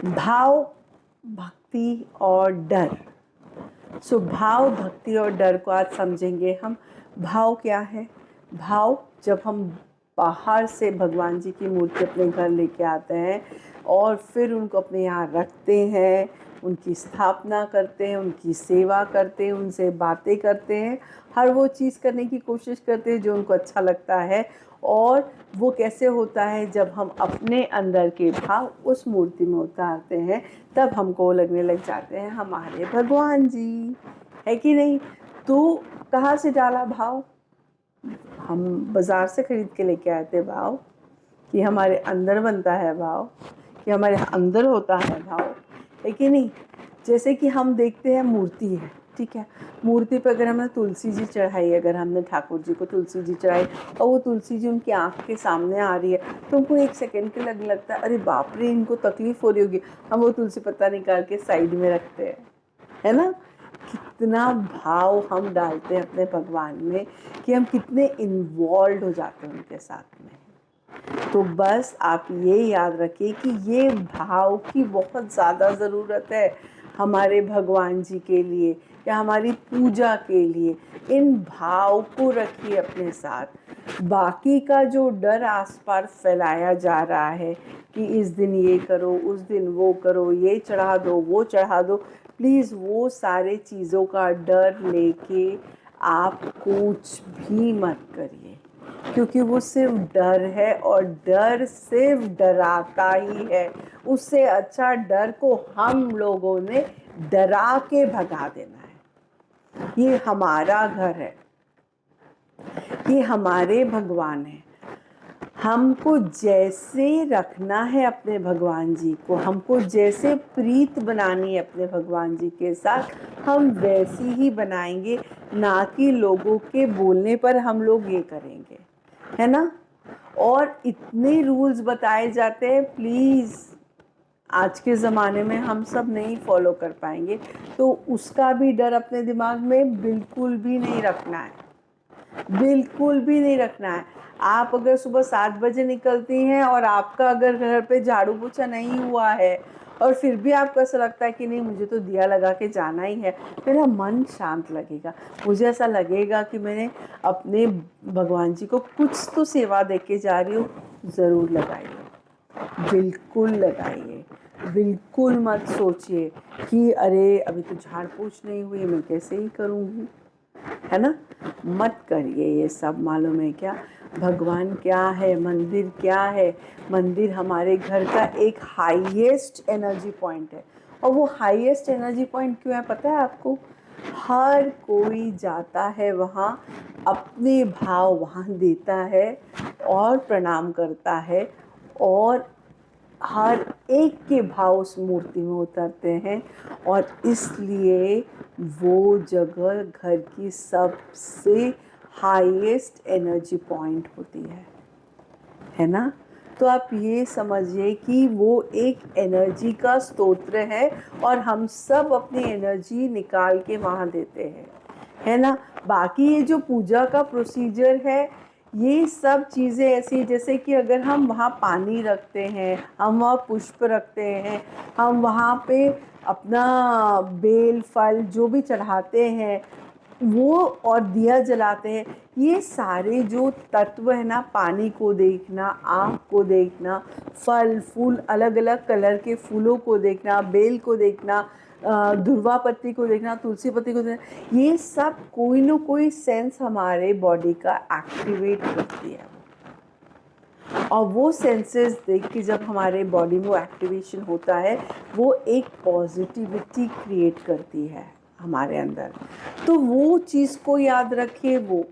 भाव, भक्ति और डर। सो भाव, भक्ति और डर को आज समझेंगे हम। भाव क्या है? भाव जब हम बाहर से भगवान जी की मूर्ति अपने घर लेके आते हैं और फिर उनको अपने यहाँ रखते हैं, उनकी स्थापना करते हैं, उनकी सेवा करते हैं, उनसे बातें करते हैं, हर वो चीज़ करने की कोशिश करते हैं जो उनको अच्छा लगता है। और वो कैसे होता है? जब हम अपने अंदर के भाव उस मूर्ति में उतारते हैं, तब हमको लगने लग जाते हैं हमारे भगवान जी, है कि नहीं? तो कहाँ से डाला भाव? हम बाज़ार से खरीद के लेके आए थे भाव, कि हमारे अंदर बनता है भाव, कि हमारे अंदर होता है भाव, है कि नहीं? जैसे कि हम देखते हैं मूर्ति है, ठीक है, मूर्ति पर अगर हमने तुलसी जी चढ़ाई, अगर हमने ठाकुर जी को तुलसी जी चढ़ाई और वो तुलसी जी उनकी आँख के सामने आ रही है, तो हमको एक सेकंड के लगने लगता है अरे बाप रे, इनको तकलीफ़ हो रही होगी, हम वो तुलसी पत्ता निकाल के साइड में रखते हैं, है ना? कितना भाव हम डालते हैं अपने भगवान में, कि हम कितने इन्वॉल्व हो जाते हैं उनके साथ में। तो बस आप ये याद रखिए कि ये भाव की बहुत ज़्यादा ज़रूरत है हमारे भगवान जी के लिए या हमारी पूजा के लिए। इन भाव को रखिए अपने साथ। बाकी का जो डर आसपास फैलाया जा रहा है कि इस दिन ये करो, उस दिन वो करो, ये चढ़ा दो, वो चढ़ा दो, प्लीज़ वो सारे चीज़ों का डर लेके आप कुछ भी मत करिए, क्योंकि वो सिर्फ डर है और डर सिर्फ डराता ही है। उससे अच्छा डर को हम लोगों ने डरा के भगा देना है। ये हमारा घर है, ये हमारे भगवान है। हमको जैसे रखना है अपने भगवान जी को, हमको जैसे प्रीत बनानी है अपने भगवान जी के साथ, हम वैसी ही बनाएंगे, ना कि लोगों के बोलने पर हम लोग ये करेंगे, है ना? और इतने रूल्स बताए जाते हैं, प्लीज़ आज के ज़माने में हम सब नहीं फॉलो कर पाएंगे, तो उसका भी डर अपने दिमाग में बिल्कुल भी नहीं रखना है, बिल्कुल भी नहीं रखना है। आप अगर सुबह 7 बजे निकलती हैं और आपका अगर घर पे झाड़ू पोछा नहीं हुआ है और फिर भी आपको ऐसा लगता है कि नहीं मुझे तो दिया लगा के जाना ही है, मेरा मन शांत लगेगा, मुझे ऐसा लगेगा कि मैंने अपने भगवान जी को कुछ तो सेवा दे के जा रही हूँ। ज़रूर लगाइए, बिल्कुल लगाइए। बिल्कुल मत सोचिए कि अरे अभी तो झाड़ पोछ नहीं हुई, मैं कैसे ही करूँगी, है ना? मत करिए ये सब। मालूम है क्या भगवान क्या है, मंदिर क्या है? मंदिर हमारे घर का एक हाईएस्ट एनर्जी पॉइंट है। और वो हाईएस्ट एनर्जी पॉइंट क्यों है पता है आपको? हर कोई जाता है वहाँ, अपने भाव वहाँ देता है और प्रणाम करता है, और हर एक के भाव उस मूर्ति में उतरते हैं, और इसलिए वो जगह घर की सबसे हाईएस्ट एनर्जी पॉइंट होती है ना? तो आप ये समझिए कि वो एक एनर्जी का स्तोत्र है और हम सब अपनी एनर्जी निकाल के वहाँ देते हैं, है ना? बाकी ये जो पूजा का प्रोसीजर है, ये सब चीज़ें ऐसी जैसे कि अगर हम वहाँ पानी रखते हैं, हम वहाँ पुष्प रखते हैं, हम वहाँ पे अपना बेल फल जो भी चढ़ाते हैं वो, और दिया जलाते हैं, ये सारे जो तत्व है ना, पानी को देखना, आँख को देखना, फल फूल अलग अलग कलर के फूलों को देखना, बेल को देखना, दुर्वा पत्ती को देखना, तुलसी पत्ती को देखना, ये सब कोई ना कोई सेंस हमारे बॉडी का एक्टिवेट करती है। और वो सेंसेस देख के जब हमारे बॉडी में एक्टिवेशन होता है, वो एक पॉजिटिविटी क्रिएट करती है हमारे अंदर। तो वो चीज़ को याद रखिए। वो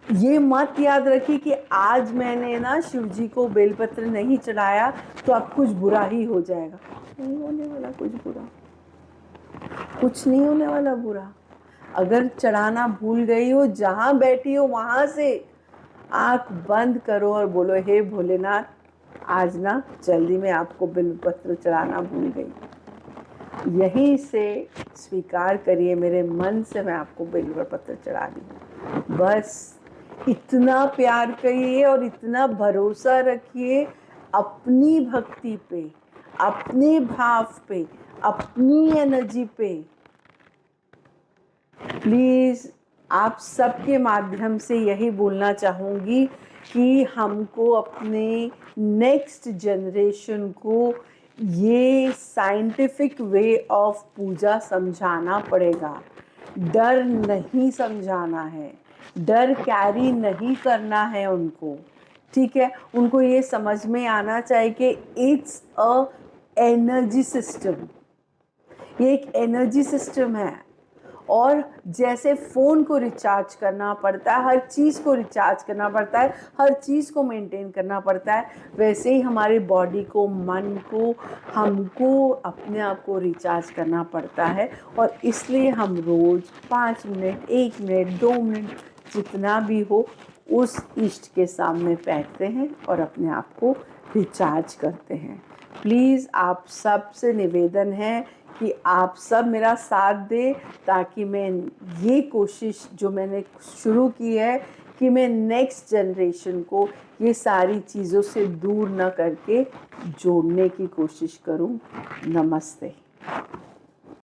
ये मत याद रखिए कि आज मैंने ना शिव जी को बेलपत्र नहीं चढ़ाया तो अब कुछ बुरा ही हो जाएगा। नहीं होने वाला कुछ बुरा, कुछ नहीं होने वाला बुरा। अगर चढ़ाना भूल गई हो, जहाँ बैठी हो वहाँ से आँख बंद करो और बोलो हे भोलेनाथ, आज ना जल्दी में आपको बेलपत्र चढ़ाना भूल गई, यहीं से स्वीकार करिए मेरे मन से मैं आपको बेलपत्र चढ़ा दी। बस इतना प्यार करिए और इतना भरोसा रखिए अपनी भक्ति पे, अपने भाव पे, अपनी एनर्जी पे। प्लीज़ आप सबके माध्यम से यही बोलना चाहूँगी कि हमको अपने नेक्स्ट जनरेशन को ये साइंटिफिक वे ऑफ पूजा समझाना पड़ेगा। डर नहीं समझाना है, डर कैरी नहीं करना है उनको, ठीक है। उनको ये समझ में आना चाहिए कि इट्स अ एनर्जी सिस्टम, ये एक एनर्जी सिस्टम है। और जैसे फ़ोन को रिचार्ज करना पड़ता है, हर चीज़ को रिचार्ज करना पड़ता है, हर चीज़ को मेंटेन करना पड़ता है, वैसे ही हमारे बॉडी को, मन को, हमको अपने आप को रिचार्ज करना पड़ता है। और इसलिए हम रोज़ 5 मिनट, 1 मिनट, 2 मिनट, जितना भी हो, उस इष्ट के सामने बैठते हैं और अपने आप को रिचार्ज करते हैं। प्लीज़ आप सब से निवेदन है कि आप सब मेरा साथ दें, ताकि मैं ये कोशिश जो मैंने शुरू की है कि मैं नेक्स्ट जनरेशन को ये सारी चीज़ों से दूर न करके जोड़ने की कोशिश करूं। नमस्ते।